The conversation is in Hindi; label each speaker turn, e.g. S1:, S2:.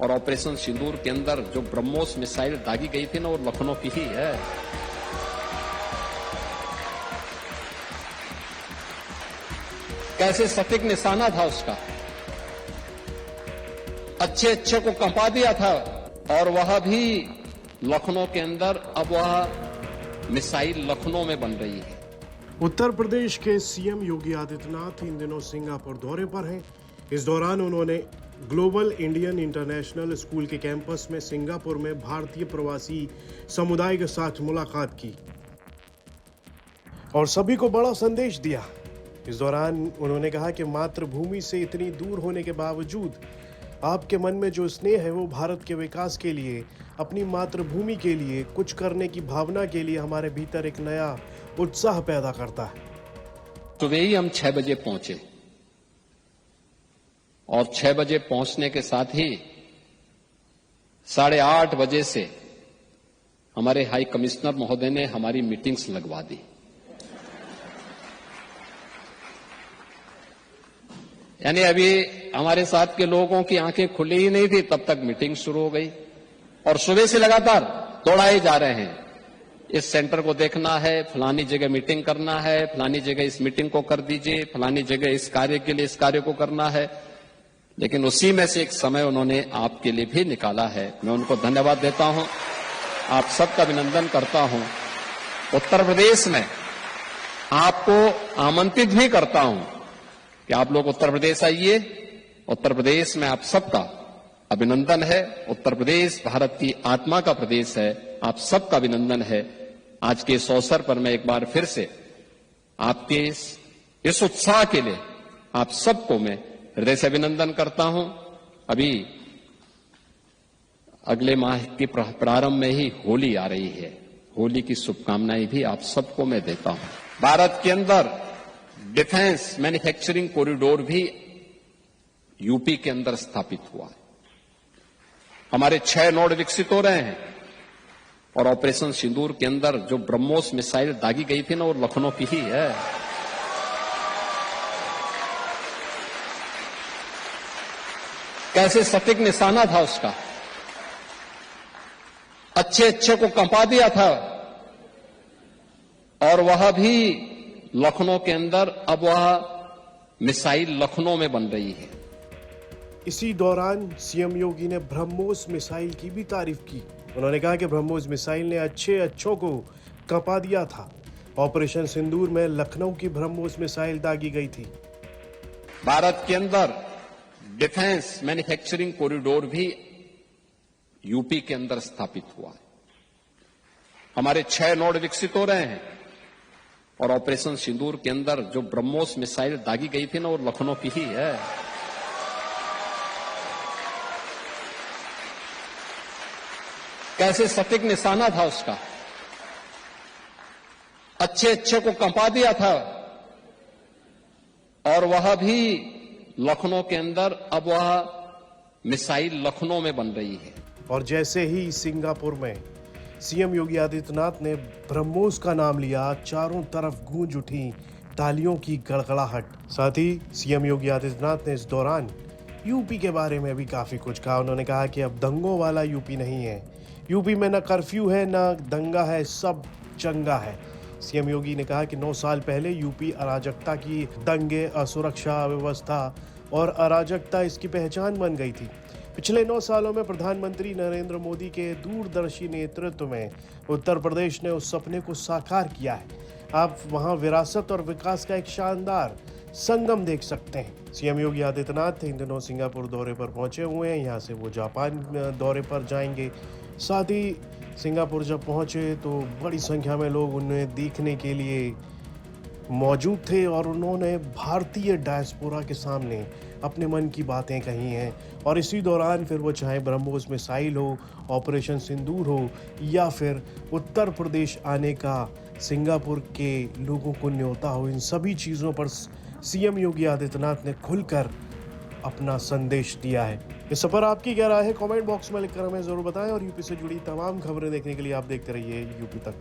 S1: और ऑपरेशन सिंदूर के अंदर जो ब्रह्मोस मिसाइल दागी गई थी ना, वो लखनऊ की ही है। कैसे सटीक निशाना था उसका, अच्छे अच्छे को कंपा दिया था, और वह भी लखनऊ के अंदर। अब वह मिसाइल लखनऊ में बन रही है।
S2: उत्तर प्रदेश के सीएम योगी आदित्यनाथ इन दिनों सिंगापुर दौरे पर हैं। इस दौरान उन्होंने ग्लोबल इंडियन इंटरनेशनल स्कूल के कैंपस में सिंगापुर में भारतीय प्रवासी समुदाय के साथ मुलाकात की और सभी को बड़ा संदेश दिया। इस दौरान उन्होंने कहा कि मातृभूमि से इतनी दूर होने के बावजूद आपके मन में जो स्नेह है वो भारत के विकास के लिए, अपनी मातृभूमि के लिए कुछ करने की भावना के लिए हमारे भीतर एक नया उत्साह पैदा करता है।
S1: सुबह ही हम 6 बजे पहुंचे और 6 बजे पहुंचने के साथ ही 8:30 बजे से हमारे हाई कमिश्नर महोदय ने हमारी मीटिंग्स लगवा दी। यानी अभी हमारे साथ के लोगों की आंखें खुली ही नहीं थी, तब तक मीटिंग शुरू हो गई और सुबह से लगातार दौड़ाए जा रहे हैं। इस सेंटर को देखना है, फलानी जगह मीटिंग करना है, फलानी जगह इस मीटिंग को कर दीजिए, फलानी जगह इस कार्य के लिए इस कार्य को करना है। लेकिन उसी में से एक समय उन्होंने आपके लिए भी निकाला है। मैं उनको धन्यवाद देता हूं, आप सबका अभिनंदन करता हूं। उत्तर प्रदेश में आपको आमंत्रित भी करता हूं कि आप लोग उत्तर प्रदेश आइए। उत्तर प्रदेश में आप सबका अभिनंदन है। उत्तर प्रदेश भारत की आत्मा का प्रदेश है, आप सबका अभिनंदन है। आज के इस अवसर पर मैं एक बार फिर से आपके इस उत्साह के लिए आप सबको मैं हृदय से अभिनंदन करता हूं। अभी अगले माह के प्रारंभ में ही होली आ रही है, होली की शुभकामनाएं भी आप सबको मैं देता हूं। भारत के अंदर डिफेंस मैन्युफैक्चरिंग कॉरिडोर भी यूपी के अंदर स्थापित हुआ है। हमारे 6 नोड विकसित हो रहे हैं और ऑपरेशन सिंदूर के अंदर जो ब्रह्मोस मिसाइल दागी गई थी ना, वो लखनऊ की ही है। कैसे सटीक निशाना था उसका, अच्छे अच्छे को कंपा दिया था, और वह भी लखनऊ के अंदर। अब वह मिसाइल लखनऊ में बन रही है।
S2: इसी दौरान सीएम योगी ने ब्रह्मोस मिसाइल की भी तारीफ की। उन्होंने कहा कि ब्रह्मोस मिसाइल ने अच्छों को कंपा दिया था। ऑपरेशन सिंदूर में लखनऊ की ब्रह्मोस मिसाइल दागी गई थी।
S1: भारत के अंदर डिफेंस मैन्युफैक्चरिंग कॉरिडोर भी यूपी के अंदर स्थापित हुआ है। हमारे 6 नोड विकसित हो रहे हैं और ऑपरेशन सिंदूर के अंदर जो ब्रह्मोस मिसाइल दागी गई थी ना, वो लखनऊ की ही है। कैसे सटीक निशाना था उसका, अच्छे अच्छे को कंपा दिया था, और वह भी लखनऊ के अंदर। अब वह मिसाइल लखनऊ में बन रही है।
S2: और जैसे ही सिंगापुर में सीएम योगी आदित्यनाथ ने ब्रह्मोस का नाम लिया, चारों तरफ गूंज उठी तालियों की गड़गड़ाहट। साथ ही सीएम योगी आदित्यनाथ ने इस दौरान यूपी के बारे में भी काफी कुछ कहा। उन्होंने कहा कि अब दंगों वाला यूपी नहीं है, यूपी में न कर्फ्यू है न दंगा है, सब चंगा है। सीएम योगी ने कहा कि 9 साल पहले यूपी अराजकता की, दंगे, असुरक्षा, अव्यवस्था और अराजकता इसकी पहचान बन गई थी। पिछले 9 सालों में प्रधानमंत्री नरेंद्र मोदी के दूरदर्शी नेतृत्व में उत्तर प्रदेश ने उस सपने को साकार किया है। आप वहां विरासत और विकास का एक शानदार संगम देख सकते हैं। सीएम योगी आदित्यनाथ इन दिनों सिंगापुर दौरे पर पहुंचे हुए हैं। यहाँ से वो जापान दौरे पर जाएंगे। साथ ही सिंगापुर जब पहुंचे तो बड़ी संख्या में लोग उन्हें देखने के लिए मौजूद थे और उन्होंने भारतीय डायस्पोरा के सामने अपने मन की बातें कही हैं। और इसी दौरान फिर वो चाहे ब्रह्मोस मिसाइल हो, ऑपरेशन सिंदूर हो, या फिर उत्तर प्रदेश आने का सिंगापुर के लोगों को न्योता हो, इन सभी चीज़ों पर सीएम योगी आदित्यनाथ ने खुलकर अपना संदेश दिया है। इस पर आपकी क्या राय है, कमेंट बॉक्स में लिखकर हमें ज़रूर बताएं। और यूपी से जुड़ी तमाम खबरें देखने के लिए आप देखते रहिए यूपी तक।